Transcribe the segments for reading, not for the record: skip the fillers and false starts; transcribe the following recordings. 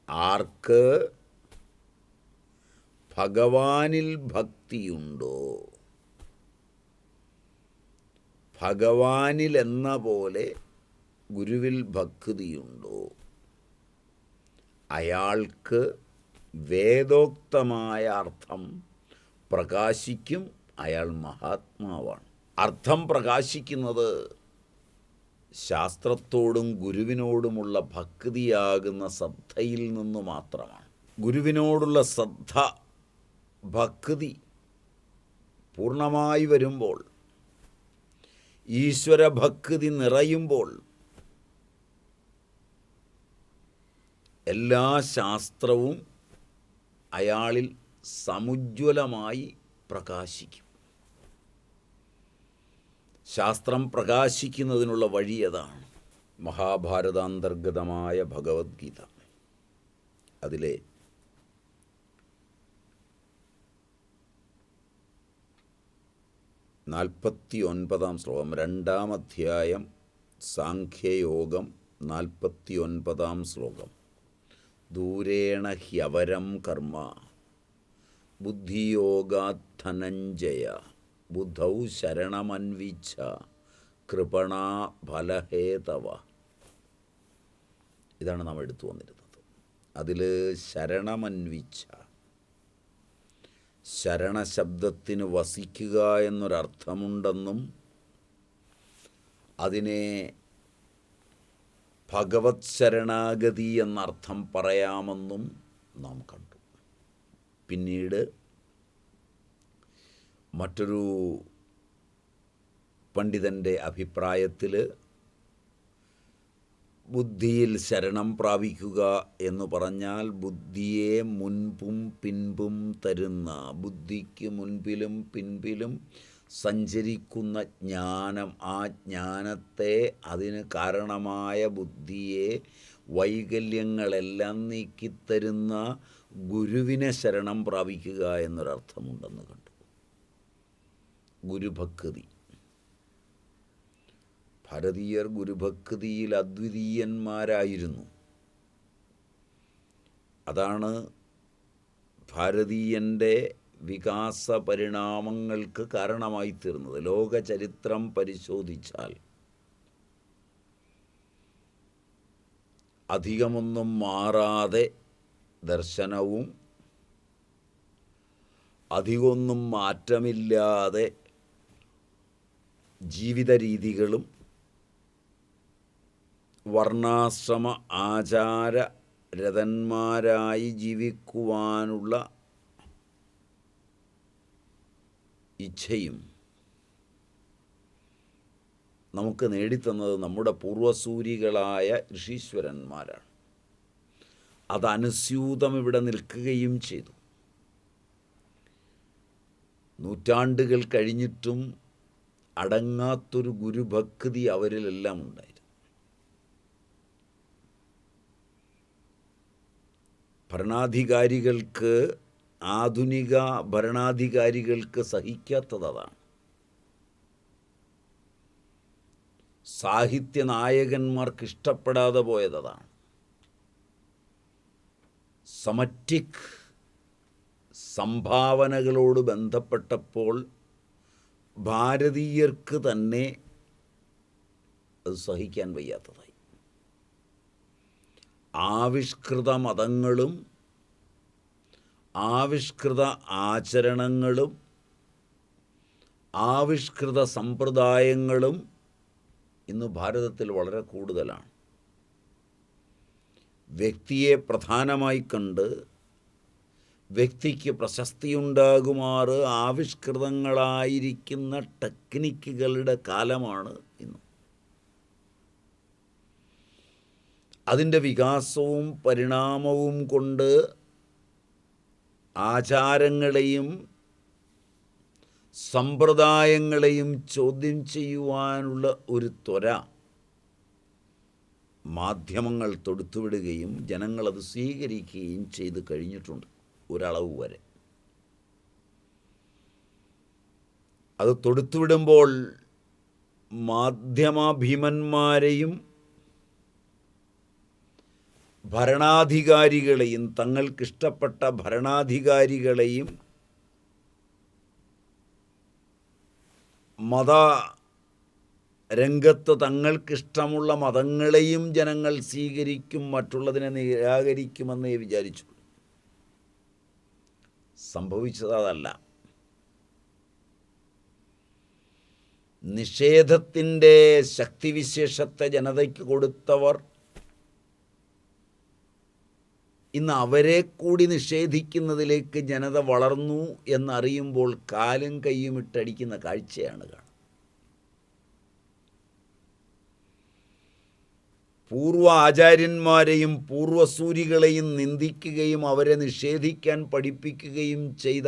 ആർക്ക് ഭഗവാനിൽ ഭക്തിയുണ്ടോ, ഭഗവാനിൽ എന്ന പോലെ ഗുരുവിൽ ഭക്തിയുണ്ടോ, അയാൾക്ക് വേദോക്തമായ അർത്ഥം പ്രകാശിക്കും. അയാൾ മഹാത്മാവാണ്. അർത്ഥം പ്രകാശിക്കുന്നത് ശാസ്ത്രത്തോടും ഗുരുവിനോടുമുള്ള ഭക്തിയാകുന്ന ശ്രദ്ധയിൽ നിന്ന് മാത്രമാണ്. ഗുരുവിനോടുള്ള ശ്രദ്ധ, ഭക്തി പൂർണ്ണമായി വരുമ്പോൾ, ഈശ്വരഭക്തി നിറയുമ്പോൾ എല്ലാ ശാസ്ത്രവും അയാളിൽ സമുജ്വലമായി പ്രകാശിക്കും. ശാസ്ത്രം പ്രകാശിക്കുന്നതിനുള്ള വഴി അതാണ്. മഹാഭാരതാന്തർഗതമായ ഭഗവത്ഗീത, അതിലെ 49-ാം ശ്ലോകം, 2-ാം അധ്യായം സാഖ്യയോഗം, 49-ാം ശ്ലോകം. ദൂരേണ ഹ്യവരം കർമ്മ ബുദ്ധിയോഗാത് ധനഞ്ജയ ബുദ്ധൗ ശരണമന്വിച്ഛ കൃപണാ ഫലഹേതവ. ഇതാണ് നാം എടുത്തു വന്നിരുന്നത്. അതിൽ ശരണമന്വിച്ഛ, ശരണശബ്ദത്തിന് വസിക്കുക എന്നൊരർത്ഥമുണ്ടെന്നും അതിനെ ഭഗവത് ശരണാഗതി എന്നർത്ഥം പറയാമെന്നും നാം കണ്ടു. പിന്നീട് മറ്റൊരു പണ്ഡിതൻ്റെ അഭിപ്രായത്തിൽ ബുദ്ധിയിൽ ശരണം പ്രാപിക്കുക എന്ന് പറഞ്ഞാൽ ബുദ്ധിയെ മുൻപും പിൻപും തരുന്ന, ബുദ്ധിക്ക് മുൻപിലും പിൻപിലും സഞ്ചരിക്കുന്ന ജ്ഞാനം, ആ ജ്ഞാനത്തെ, അതിന് കാരണമായ ബുദ്ധിയെ, വൈകല്യങ്ങളെല്ലാം നീക്കിത്തരുന്ന ഗുരുവിനെ ശരണം പ്രാപിക്കുക എന്നൊരർത്ഥമുണ്ടെന്ന് കണ്ടു. ഗുരുഭക്തി. ഭാരതീയർ ഗുരുഭക്തിയിൽ അദ്വിതീയന്മാരായിരുന്നു. അതാണ് ഭാരതീയൻ്റെ വികാസ പരിണാമങ്ങൾക്ക് കാരണമായി തീർന്നത്. ലോകചരിത്രം പരിശോധിച്ചാൽ അധികമൊന്നും മാറാതെ ദർശനവും അധികമൊന്നും മാറ്റമില്ലാതെ ജീവിത രീതികളും വർണ്ണാശ്രമ ആചാര രഥന്മാരായി ജീവിക്കുവാനുള്ള ഇച്ഛയും നമുക്ക് നേടിത്തന്നത് നമ്മുടെ പൂർവസൂരികളായ ഋഷീശ്വരന്മാരാണ്. അതനുസ്യൂതം ഇവിടെ നിൽക്കുകയും ചെയ്തു. നൂറ്റാണ്ടുകൾ കഴിഞ്ഞിട്ടും അടങ്ങാത്തൊരു ഗുരുഭക്തി അവരിലെല്ലാം ഉണ്ടായിരുന്നു. ഭരണാധികാരികൾക്ക്, ആധുനിക ഭരണാധികാരികൾക്ക് സഹിക്കാത്തതാണ്. സാഹിത്യ നായകന്മാർക്ക് ഇഷ്ടപ്പെടാതെ പോയതാണ്. സമറ്റിക് സംഭാവനകളോട് ബന്ധപ്പെട്ടപ്പോൾ ഭാരതീയർക്ക് തന്നെ അത് സഹിക്കാൻ വയ്യാത്തതായി. ആവിഷ്കൃത മതങ്ങളും ആവിഷ്കൃത ആചരണങ്ങളും ആവിഷ്കൃത സമ്പ്രദായങ്ങളും ഇന്ന് ഭാരതത്തിൽ വളരെ കൂടുതലാണ്. വ്യക്തിയെ പ്രധാനമായി കണ്ട് വ്യക്തിക്ക് പ്രശസ്തിയുണ്ടാകുമാറ് ആവിഷ്കൃതങ്ങളായിരിക്കുന്ന ടെക്നിക്കുകളുടെ കാലമാണ് ഇന്ന്. അതിൻ്റെ വികാസവും പരിണാമവും കൊണ്ട് ആചാരങ്ങളെയും സമ്പ്രദായങ്ങളെയും ചോദ്യം ചെയ്യുവാനുള്ള ഒരു ത്വര മാധ്യമങ്ങൾ തൊടുത്തുവിടുകയും ജനങ്ങളത് സ്വീകരിക്കുകയും ചെയ്ത് കഴിഞ്ഞിട്ടുണ്ട് ഒരളവ് വരെ. അത് തൊടുത്തുവിടുമ്പോൾ മാധ്യമഭീമന്മാരെയും ഭരണാധികാരികളെയും തങ്ങൾക്കിഷ്ടപ്പെട്ട ഭരണാധികാരികളെയും മത രംഗത്ത് തങ്ങൾക്കിഷ്ടമുള്ള മതങ്ങളെയും ജനങ്ങൾ സ്വീകരിക്കും, മറ്റുള്ളതിനെ നിരാകരിക്കുമെന്നേ വിചാരിച്ചു. സംഭവിച്ചത് അതല്ല. നിഷേധത്തിൻ്റെ ശക്തിവിശേഷത്തെ ജനതയ്ക്ക് കൊടുത്തവർ ഇന്ന് അവരെ കൂടി നിഷേധിക്കുന്നതിലേക്ക് ജനത വളർന്നു എന്നറിയുമ്പോൾ കാലും കൈയും ഇട്ടടിക്കുന്ന കാഴ്ചയാണ് കാണുന്നത്. പൂർവ്വ ആചാര്യന്മാരെയും പൂർവ്വസൂരികളെയും നിന്ദിക്കുകയും അവരെ നിഷേധിക്കാൻ പഠിപ്പിക്കുകയും ചെയ്ത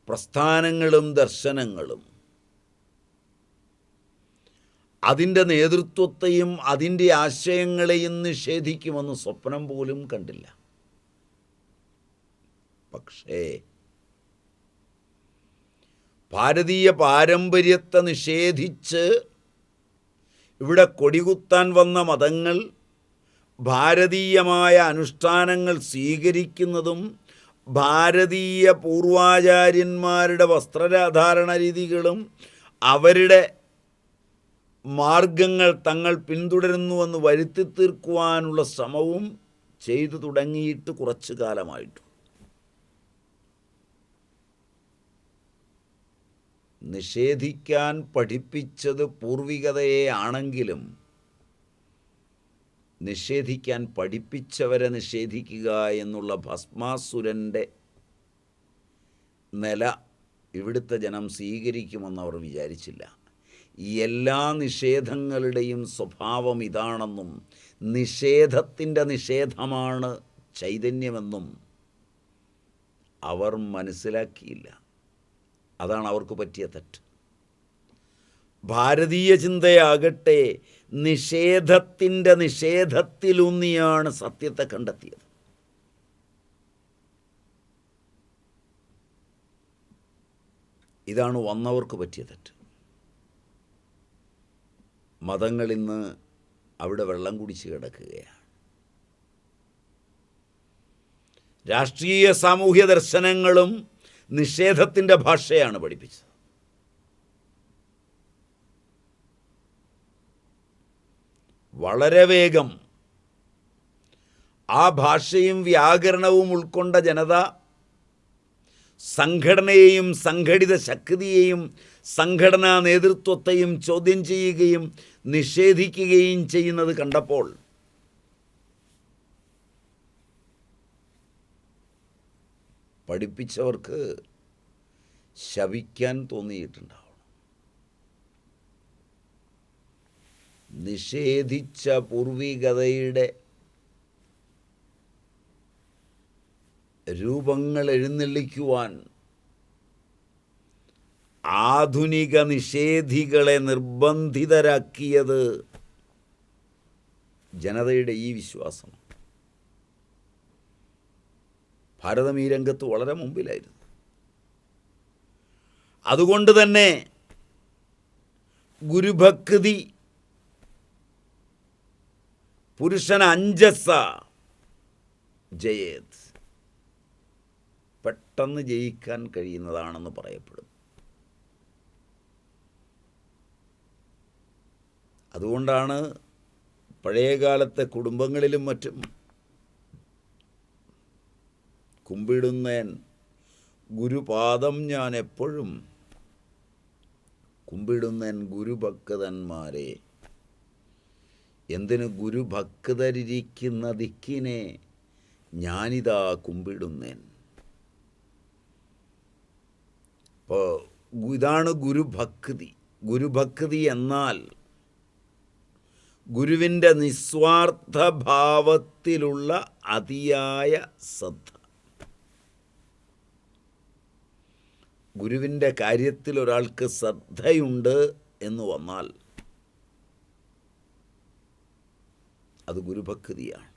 പ്രസ്ഥാനങ്ങളും ദർശനങ്ങളും അതിൻ്റെ നേതൃത്വത്തെയും അതിൻ്റെ ആശയങ്ങളെയും നിഷേധിക്കുമെന്ന് സ്വപ്നം പോലും കണ്ടില്ല. പക്ഷേ ഭാരതീയ പാരമ്പര്യത്തെ നിഷേധിച്ച് ഇവിടെ കൊടികുത്താൻ വന്ന മതങ്ങൾ ഭാരതീയമായ അനുഷ്ഠാനങ്ങൾ സ്വീകരിക്കുന്നതും ഭാരതീയ പൂർവാചാര്യന്മാരുടെ വസ്ത്രധാരണ രീതികളും അവരുടെ മാർഗങ്ങൾ തങ്ങൾ പിന്തുടരുന്നുവെന്ന് വരുത്തി തീർക്കുവാനുള്ള ശ്രമവും ചെയ്തു തുടങ്ങിയിട്ട് കുറച്ചു കാലമായിട്ടു. നിഷേധിക്കാൻ പഠിപ്പിച്ചത് പൂർവികതയെ ആണെങ്കിലും നിഷേധിക്കാൻ പഠിപ്പിച്ചവരെ നിഷേധിക്കുക എന്നുള്ള ഭസ്മാസുരൻ്റെ നില ഇവിടുത്തെ ജനം സ്വീകരിക്കുമെന്ന് അവർ വിചാരിച്ചില്ല. എല്ലാ നിഷേധങ്ങളുടെയും സ്വഭാവം ഇതാണെന്നും നിഷേധത്തിൻ്റെ നിഷേധമാണ് ചൈതന്യമെന്നും അവർ മനസ്സിലാക്കിയില്ല. അതാണ് അവർക്ക് പറ്റിയ തെറ്റ്. ഭാരതീയ ചിന്തയാകട്ടെ നിഷേധത്തിൻ്റെ നിഷേധത്തിലൂന്നിയാണ് സത്യത്തെ കണ്ടെത്തിയത്. ഇതാണ് വന്നവർക്ക് പറ്റിയ തെറ്റ്. മതങ്ങൾ ഇന്ന് അവിടെ വെള്ളം കുടിച്ച് കിടക്കുകയാണ്. രാഷ്ട്രീയ സാമൂഹ്യ ദർശനങ്ങളും നിഷേധത്തിൻ്റെ ഭാഷയാണ് പഠിപ്പിച്ചത്. വളരെ വേഗം ആ ഭാഷയും വ്യാകരണവും ഉൾക്കൊണ്ട ജനത സംഘടനയെയും സംഘടിത ശക്തിയെയും സംഘടനാ നേതൃത്വത്തെയും ചോദ്യം ചെയ്യുകയും നിഷേധിക്കുകയും ചെയ്യുന്നത് കണ്ടപ്പോൾ പഠിപ്പിച്ചവർക്ക് ശപിക്കാൻ തോന്നിയിട്ടുണ്ടാവണം. നിഷേധിച്ച പൂർവികതയുടെ രൂപങ്ങൾ എഴുന്നള്ളിക്കുവാൻ ആധുനിക നിഷേധികളെ നിർബന്ധിതരാക്കിയത് ജനതയുടെ ഈ വിശ്വാസം. ഭാരതം ഈ രംഗത്ത് വളരെ മുമ്പിലായിരുന്നു. അതുകൊണ്ട് തന്നെ ഗുരുഭക്തി പുരുഷൻ അഞ്ജസ ജയേത്, പെട്ടെന്ന് ജയിക്കാൻ കഴിയുന്നതാണെന്ന് പറയപ്പെടും. അതുകൊണ്ടാണ് പഴയകാലത്തെ കുടുംബങ്ങളിലും മറ്റും കുമ്പിടുന്നേൻ ഗുരുപാദം ഞാൻ എപ്പോഴും കുമ്പിടുന്നേൻ ഗുരുഭക്തന്മാരെ, എന്തിന് ഗുരുഭക്തരിരിക്കുന്ന ദിക്കിനെ ഞാനിതാ കുമ്പിടുന്നേൻ. അപ്പോൾ ഇതാണ് ഗുരുഭക്തി. ഗുരുഭക്തി എന്നാൽ ഗുരുവിൻ്റെ നിസ്വാർത്ഥ ഭാവത്തിലുള്ള അതിയായ ശ്രദ്ധ. ഗുരുവിൻ്റെ കാര്യത്തിൽ ഒരാൾക്ക് ശ്രദ്ധയുണ്ട് എന്ന് വന്നാൽ അത് ഗുരുഭക്തിയാണ്.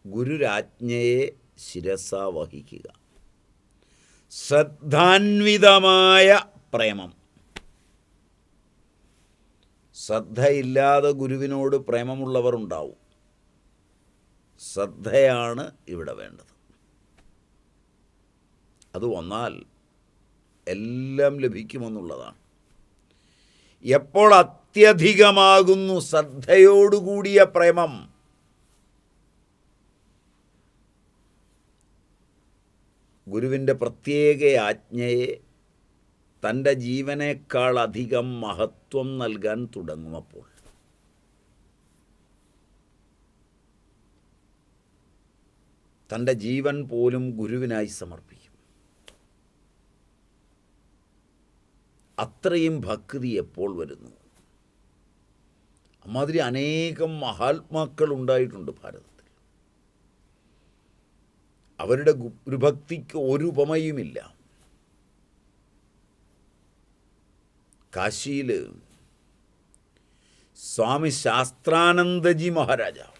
ഗുരുരാജ്ഞയെ ശിരസ വഹിക്കുക, ശ്രദ്ധാന്വിതമായ പ്രേമം. ശ്രദ്ധയില്ലാതെ ഗുരുവിനോട് പ്രേമമുള്ളവർ ഉണ്ടാവും. ശ്രദ്ധയാണ് ഇവിടെ വേണ്ടത്. അത് വന്നാൽ എല്ലാം ലഭിക്കുമെന്നുള്ളതാണ്. എപ്പോൾ അത്യധികമാകുന്നു ശ്രദ്ധയോടുകൂടിയ പ്രേമം, ഗുരുവിൻ്റെ പ്രത്യേക ആജ്ഞയെ തൻ്റെ ജീവനേക്കാൾ അധികം മഹത്വം നൽകാൻ തുടങ്ങുമപ്പോൾ തൻ്റെ ജീവൻ പോലും ഗുരുവിനായി സമർപ്പിക്കും. അത്രയും ഭക്തി എപ്പോൾ വരുന്നു? അമ്മാതിരി അനേകം മഹാത്മാക്കൾ ഉണ്ടായിട്ടുണ്ട് ഭാരതത്തിൽ. അവരുടെ ഗുരുഭക്തിക്ക് ഒരു ഉപമയുമില്ല. കാശിയിൽ സ്വാമി ശാസ്ത്രാനന്ദജി മഹാരാജാവ്,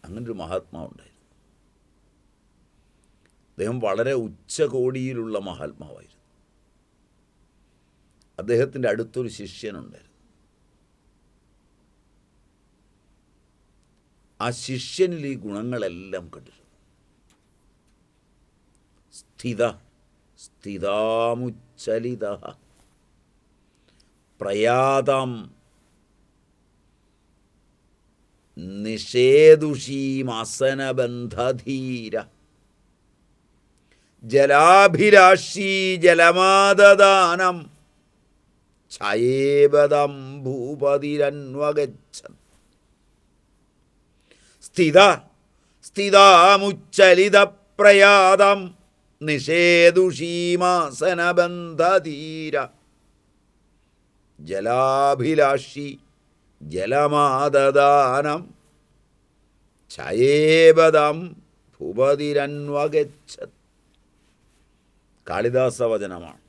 അങ്ങനൊരു മഹാത്മാവുണ്ടായിരുന്നു. അദ്ദേഹം വളരെ ഉച്ചകോടിയിലുള്ള മഹാത്മാവായിരുന്നു. അദ്ദേഹത്തിൻ്റെ അടുത്തൊരു ശിഷ്യനുണ്ടായിരുന്നു. ആ ശിഷ്യനിൽ ഈ ഗുണങ്ങളെല്ലാം കണ്ടിരുന്നു. സ്ഥിതാമുച്ചലിത പ്രയാതം നിഷേദുഷീമാസനബന്ധധീര ജലാഭിലാഷീ ജലമാദദാനം ഛയേബദം ഭൂപതിരന്വഗച്ഛത്. സ്ഥിതാമുച്ചലിത പ്രയാതം നിഷേദുഷീമാസനബന്ധധീര ജലാഭിലാഷി ജലമാദദാനം ഛയേബദം ഭൂപതിരന്വഗച്ഛത്. കാളിദാസവചനമാണ്.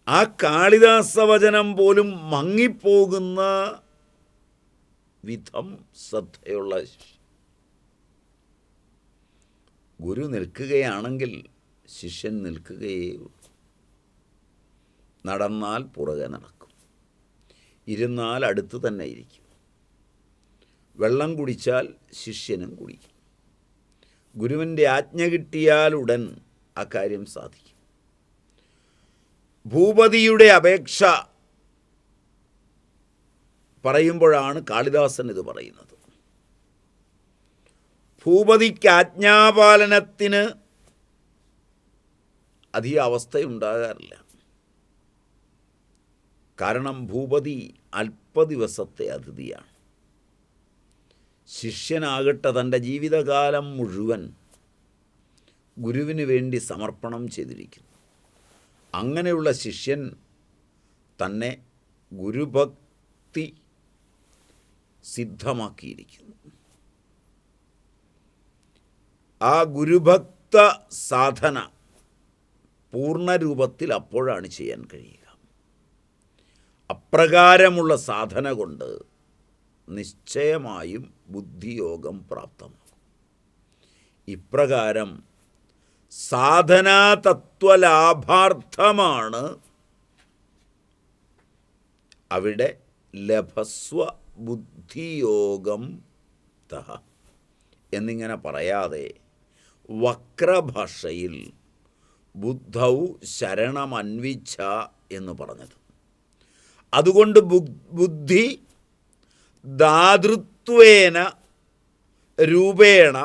ആ കാളിദാസവചനം പോലും മങ്ങിപ്പോകുന്ന വിധം ശ്രദ്ധയുള്ള ഗുരു നിൽക്കുകയാണെങ്കിൽ ശിഷ്യൻ നിൽക്കുകയേ ഉള്ളൂ. നടന്നാൽ പുറകെ നടക്കും, ഇരുന്നാൽ അടുത്ത് തന്നെ ഇരിക്കും. വെള്ളം കുടിച്ചാൽ ശിഷ്യനും കുടിക്കും. ഗുരുവിൻ്റെ ആജ്ഞ കിട്ടിയാൽ ഉടൻ ആ കാര്യം സാധിക്കും. ഭൂപതിയുടെ അപേക്ഷ പറയുമ്പോഴാണ് കാളിദാസൻ ഇത് പറയുന്നത്. ഭൂപതിക്ക് ആജ്ഞാപാലനത്തിന് അധിക അവസ്ഥയുണ്ടാകാറില്ല. കാരണം ഭൂപതി അല്പദിവസത്തെ അതിഥിയാണ്. ശിഷ്യനാകട്ടെ തൻ്റെ ജീവിതകാലം മുഴുവൻ ഗുരുവിന് വേണ്ടി സമർപ്പണം ചെയ്തിരിക്കുന്നു. അങ്ങനെയുള്ള ശിഷ്യൻ തന്നെ ഗുരുഭക്തി സിദ്ധമാക്കിയിരിക്കുന്നു. ആ ഗുരുഭക്ത സാധന പൂർണ്ണരൂപത്തിൽ അപ്പോഴാണ് ചെയ്യാൻ കഴിയുക. അപ്രകാരമുള്ള സാധന കൊണ്ട് നിശ്ചയമായും ബുദ്ധിയോഗം പ്രാപ്തമാകും. ഇപ്രകാരം സാധനാ തത്വലാഭാർത്ഥമാണ് അവിടെ ലഭസ്വ ബുദ്ധിയോഗം തഹ എന്നിങ്ങനെ പറയാതെ വക്രഭാഷയിൽ ബുദ്ധൗ ശരണമന്വിച്ഛ എന്ന് പറഞ്ഞത്. അതുകൊണ്ട് ബുദ്ധി ധാതൃത്വേന രൂപേണ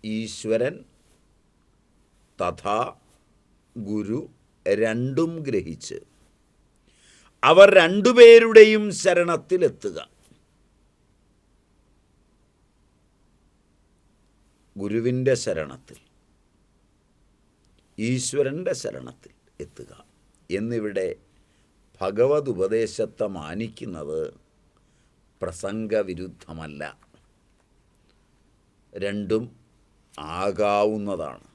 ഈശ്വരൻ തഥാ ഗുരു രണ്ടും ഗ്രഹിച്ച് അവർ രണ്ടുപേരുടെയും ശരണത്തിലെത്തുക. ഗുരുവിൻ്റെ ശരണത്തിൽ, ഈശ്വരൻ്റെ ശരണത്തിൽ എത്തുക എന്നിവിടെ ഭഗവത് ഉപദേശത്തെ മാനിക്കുന്നത് പ്രസംഗവിരുദ്ധമല്ല. രണ്ടും ആകാവുന്നതാണ്.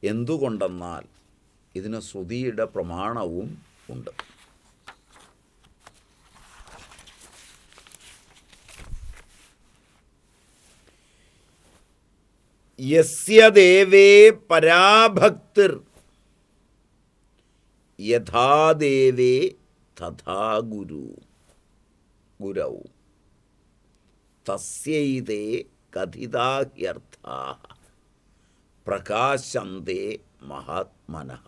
എന്തുകൊണ്ടെന്നാൽ ഇതിന് ശ്രുതിയുടെ പ്രമാണവും ഉണ്ട്. യസ്യ ദേവേ പരാഭക്തിർ യഥാദേവേ തഥാ ഗുരൗ തസ്യൈതേ കഥിതാ ഹ്യർത്ഥാഃ പ്രകാശന്തേ മഹാത്മനഃ.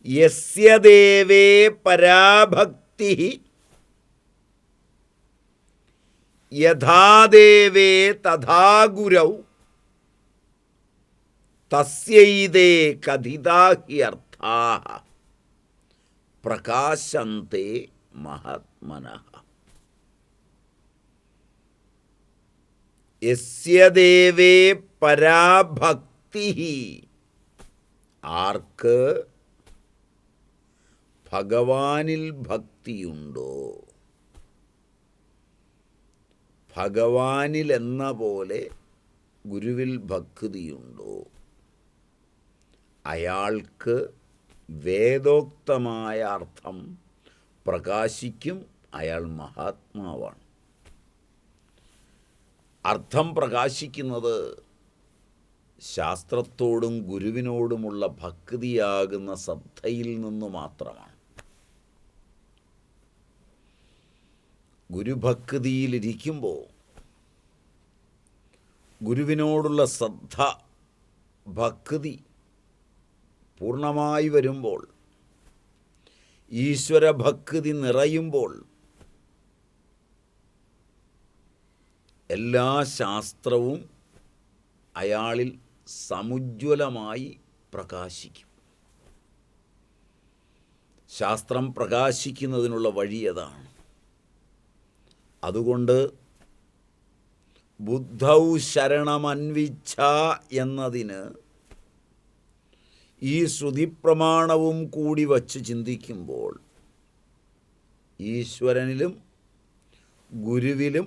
യസ്യ ദേവേ പരാഭക്തിഃ യഥാദേവേ തഥാ ഗുരൗ തസ്യൈതേ കഥിതാ ഹ്യർത്ഥാഃ പ്രകാശന്തേ മഹാത്മനഃ. യസ്യ ദേവേ പരാഭക്തിഃ, ആർക്ക് ഭഗവാനിൽ ഭക്തിയുണ്ടോ, ഭഗവാനിൽ എന്ന പോലെ ഗുരുവിൽ ഭക്തിയുണ്ടോ, അയാൾക്ക് വേദോക്തമായ അർത്ഥം പ്രകാശിക്കും. അയാൾ മഹാത്മാവാണ്. അർത്ഥം പ്രകാശിക്കുന്നത് ശാസ്ത്രത്തോടും ഗുരുവിനോടുമുള്ള ഭക്തിയാകുന്ന ശ്രദ്ധയിൽ നിന്ന് മാത്രമാണ്. ഗുരുഭക്തിയിലിരിക്കുമ്പോൾ ഗുരുവിനോടുള്ള ശ്രദ്ധ, ഭക്തി പൂർണ്ണമായി വരുമ്പോൾ, ഈശ്വരഭക്തി നിറയുമ്പോൾ എല്ലാ ശാസ്ത്രവും അയാളിൽ സമുജ്വലമായി പ്രകാശിക്കും. ശാസ്ത്രം പ്രകാശിക്കുന്നതിനുള്ള വഴി അതാണ്. അതുകൊണ്ട് ബുദ്ധൗ ശരണമന്വിച്ഛ എന്നതിന് ഈ ശ്രുതിപ്രമാണവും കൂടി വച്ച് ചിന്തിക്കുമ്പോൾ ഈശ്വരനിലും ഗുരുവിലും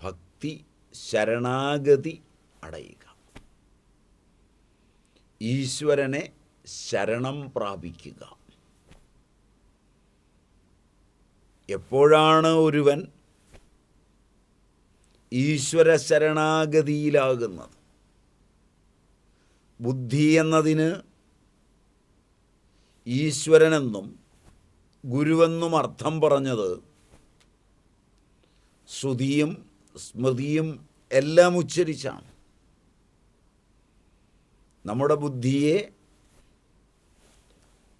ഭക്തി, ശരണാഗതി അടയുക. ഈശ്വരനെ ശരണം പ്രാപിക്കുക. എപ്പോഴാണ് ഒരുവൻ ഈശ്വര ശരണാഗതിയിലാകുന്നത്? ബുദ്ധി എന്നതിന് ഈശ്വരനെന്നും ഗുരുവെന്നും അർത്ഥം പറഞ്ഞത് ശ്രുതിയും സ്മൃതിയും എല്ലാം ഉച്ചരിച്ചാണ്. നമ്മുടെ ബുദ്ധിയെ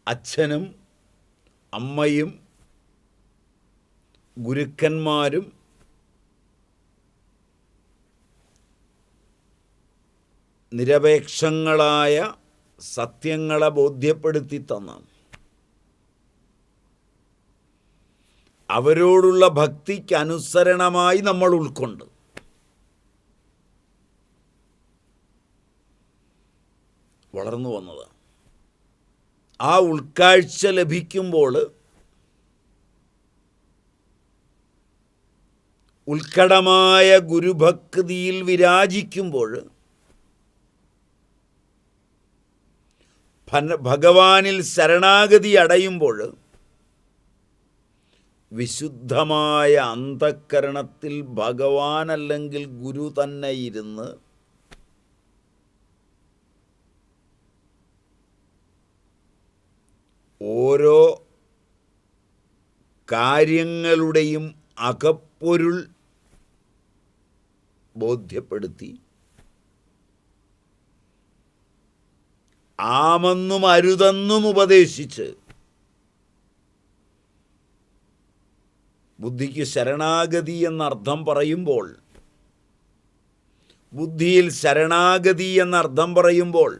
അച്ഛനും അമ്മയും ഗുരുക്കന്മാരും നിരപേക്ഷങ്ങളായ സത്യങ്ങളെ ബോധ്യപ്പെടുത്തി തന്ന അവരോടുള്ള ഭക്തിക്ക് അനുസരണമായി നമ്മൾ ഉൾക്കൊണ്ട് വളർന്നു വന്നത്. ആ ഉൾക്കാഴ്ച ലഭിക്കുമ്പോൾ ഉത്കടമായ ഗുരുഭക്തിയിൽ വിരാജിക്കുമ്പോൾ ഭഗവാനിൽ ശരണാഗതി അടയുമ്പോൾ വിശുദ്ധമായ അന്തഃകരണത്തിൽ ഭഗവാൻ അല്ലെങ്കിൽ ഗുരു തന്നെ ഇരുന്ന് ഓരോ കാര്യങ്ങളുടെയും അകപ്പൊരുൾ ബോധ്യപ്പെടുത്തി ആമെന്നും അരുതെന്നും ഉപദേശിച്ച് ബുദ്ധിക്ക് ശരണാഗതി എന്നർത്ഥം പറയുമ്പോൾ, ബുദ്ധിയിൽ ശരണാഗതി എന്നർത്ഥം പറയുമ്പോൾ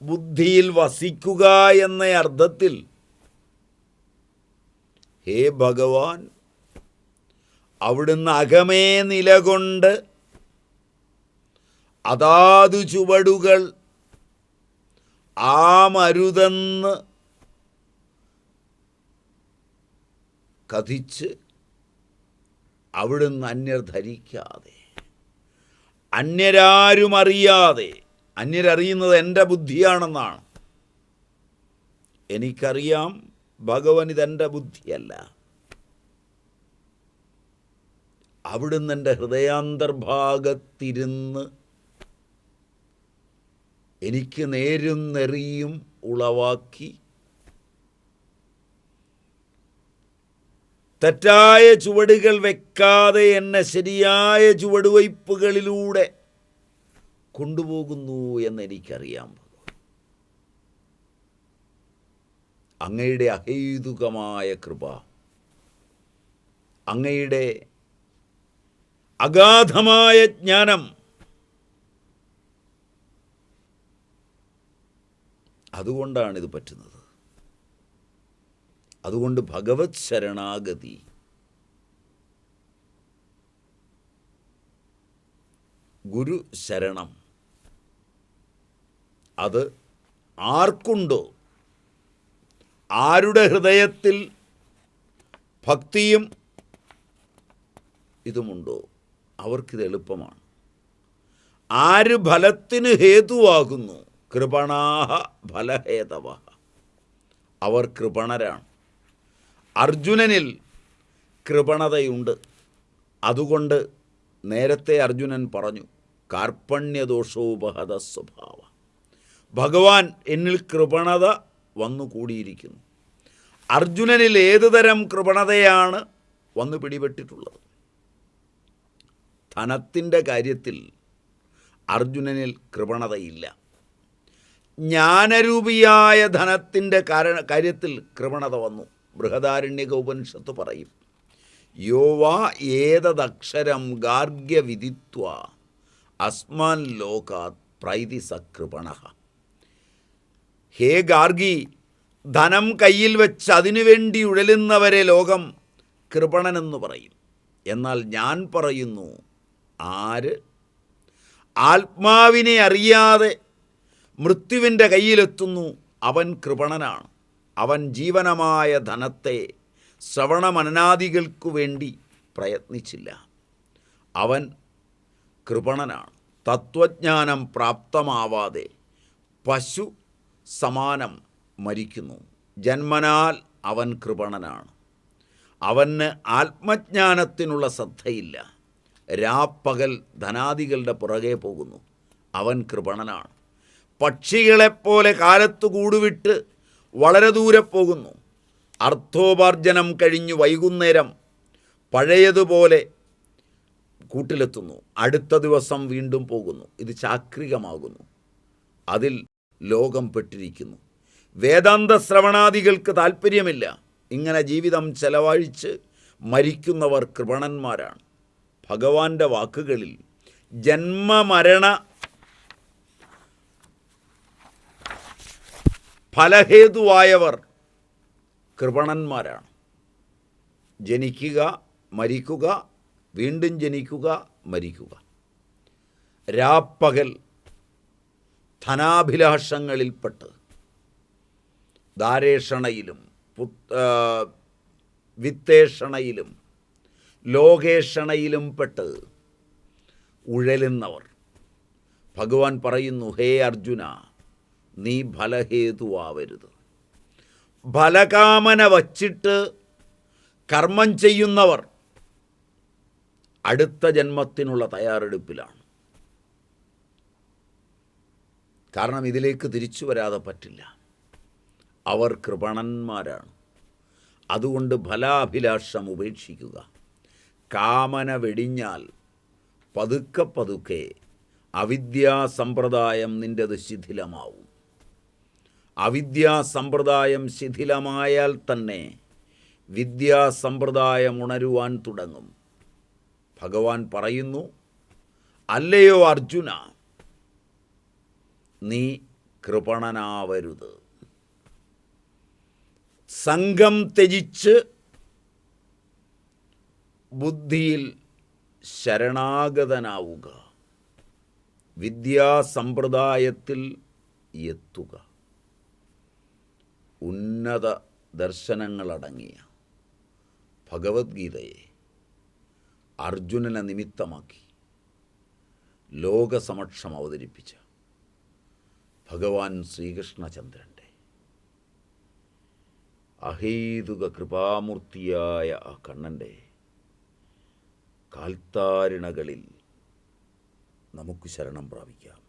ബുദ്ധിയിൽ വസിക്കുക എന്ന അർത്ഥത്തിൽ ഹേ ഭഗവാൻ, അവിടുന്ന് അകമേ നിലകൊണ്ട് അതാതു ചുവടുകൾ ആമരുതെന്ന് കഥിച്ച് അവിടുന്ന് അന്യർ ധരിക്കാതെ, അന്യരാരും അറിയാതെ, അന്യരറിയുന്നത് എൻ്റെ ബുദ്ധിയാണെന്നാണ്. എനിക്കറിയാം ഭഗവാൻ ഇതെൻ്റെ ബുദ്ധിയല്ല, അവിടുന്ന് എൻ്റെ ഹൃദയാന്തർഭാഗത്തിരുന്ന് എനിക്ക് നേരും നെറിയും ഉളവാക്കി തെറ്റായ ചുവടുകൾ വെക്കാതെ എന്നെ ശരിയായ ചുവടുവയ്പ്പുകളിലൂടെ കൊണ്ടുപോകുന്നു എന്നെനിക്കറിയാം. അങ്ങയുടെ അഹേതുകമായ കൃപ, അങ്ങയുടെ അഗാധമായ ജ്ഞാനം, അതുകൊണ്ടാണിത് പറ്റുന്നത്. അതുകൊണ്ട് ഭഗവത് ശരണാഗതി ഗുരു ശരണം അത് ആർക്കുണ്ടോ, ആരുടെ ഹൃദയത്തിൽ ഭക്തിയും ഇതുമുണ്ടോ, അവർക്കിത് എളുപ്പമാണ്. ആര് ഫലത്തിന് ഹേതുവാകുന്നു, കൃപണാഹ ഫലഹേതവ, അവർ കൃപണരാണ്. അർജുനനിൽ കൃപണതയുണ്ട്. അതുകൊണ്ട് നേരത്തെ അർജുനൻ പറഞ്ഞു, കാർപ്പണ്യദോഷോപഹത സ്വഭാവ, ഭഗവാൻ എന്നിൽ കൃപണത വന്നുകൂടിയിരിക്കുന്നു. അർജുനനിൽ ഏതുതരം കൃപണതയാണ് വന്നു പിടിപെട്ടിട്ടുള്ളത്? ധനത്തിൻ്റെ കാര്യത്തിൽ അർജുനനിൽ കൃപണതയില്ല. ജ്ഞാനരൂപിയായ ധനത്തിൻ്റെ കാര്യത്തിൽ കൃപണത വന്നു. ബൃഹദാരണ്യക ഉപനിഷത്ത് പറയും, യോവാ ഏതദക്ഷരം ഗാർഗ്യവിദിത്വ അസ്മാൻ ലോകാത് പ്രൈതി സകൃപണഃ. ഹേ ഗാർഗി, ധനം കയ്യിൽ വെച്ച് അതിനുവേണ്ടി ഉഴലുന്നവരെ ലോകം കൃപണനെന്ന് പറയും. എന്നാൽ ഞാൻ പറയുന്നു, ആര് ആത്മാവിനെ അറിയാതെ മൃത്യുവിൻ്റെ കയ്യിലെത്തുന്നു അവൻ കൃപണനാണ്. അവൻ ജീവനമായ ധനത്തെ ശ്രവണമനനാദികൾക്കു വേണ്ടി പ്രയത്നിച്ചില്ല. അവൻ കൃപണനാണ്. തത്വജ്ഞാനം പ്രാപ്തമാവാതെ പശു സമാനം മരിക്കുന്നു. ജന്മനാൽ അവൻ കൃപണനാണ്. അവന് ആത്മജ്ഞാനത്തിനുള്ള ശ്രദ്ധയില്ല. രാപ്പകൽ ധനാദികളുടെ പുറകെ പോകുന്നു. അവൻ കൃപണനാണ്. പക്ഷികളെപ്പോലെ കാലത്തു കൂടുവിട്ട് വളരെ ദൂരെ പോകുന്നു. അർത്ഥോപാർജനം കഴിഞ്ഞു വൈകുന്നേരം പഴയതുപോലെ കൂട്ടിലെത്തുന്നു. അടുത്ത ദിവസം വീണ്ടും പോകുന്നു. ഇത് ചാക്രികമാകുന്നു. അതിൽ ലോകം പെട്ടിരിക്കുന്നു. വേദാന്ത ശ്രവണാദികൾക്ക് താല്പര്യമില്ല. ഇങ്ങനെ ജീവിതം ചെലവഴിച്ച് മരിക്കുന്നവർ കൃപണന്മാരാണ്. ഭഗവാന്റെ വാക്കുകളിൽ ജന്മമരണ ഫലഹേതുവായവർ കൃപണന്മാരാണ്. ജനിക്കുക, മരിക്കുക, വീണ്ടും ജനിക്കുക, മരിക്കുക. രാപ്പകൽ ധനാഭിലാഷങ്ങളിൽപ്പെട്ട് ദാരേഷണയിലും വിത്തേഷണയിലും ലോകേഷണയിലും പെട്ട് ഉഴലുന്നവർ. ഭഗവാൻ പറയുന്നു, ഹേ അർജുന, നീ ഫലഹേതുവാവരുത്. ഫലകാമന വച്ചിട്ട് കർമ്മം ചെയ്യുന്നവർ അടുത്ത ജന്മത്തിനുള്ള തയ്യാറെടുപ്പിലാണ്. കാരണം ഇതിലേക്ക് തിരിച്ചു വരാതെ പറ്റില്ല. അവർ കൃപണന്മാരാണ്. അതുകൊണ്ട് ഫലാഭിലാഷം ഉപേക്ഷിക്കുക. കാമന വെടിഞ്ഞാൽ പതുക്കെ പതുക്കെ അവിദ്യാസമ്പ്രദായം നിൻ്റെത് ശിഥിലമാവും. അവിദ്യാസമ്പ്രദായം ശിഥിലമായാൽ തന്നെ വിദ്യാസമ്പ്രദായം ഉണരുവാൻ തുടങ്ങും. ഭഗവാൻ പറയുന്നു, അല്ലയോ അർജുന, നീ കൃപണനാവരുത്. സംഘം ത്യജിച്ച് ബുദ്ധിയിൽ ശരണാഗതനാവുക. വിദ്യാസമ്പ്രദായത്തിൽ എത്തുക. ഉന്നത ദർശനങ്ങളടങ്ങിയ ഭഗവത്ഗീതയെ അർജുനനെ നിമിത്തമാക്കി ലോകസമക്ഷം അവതരിപ്പിച്ച ഭഗവാൻ ശ്രീകൃഷ്ണചന്ദ്രൻ്റെ അഹേതുക കൃപാമൂർത്തിയായ ആ കണ്ണൻ്റെ കാൽത്താരിണകളിൽ നമുക്ക് ശരണം പ്രാപിക്കാം.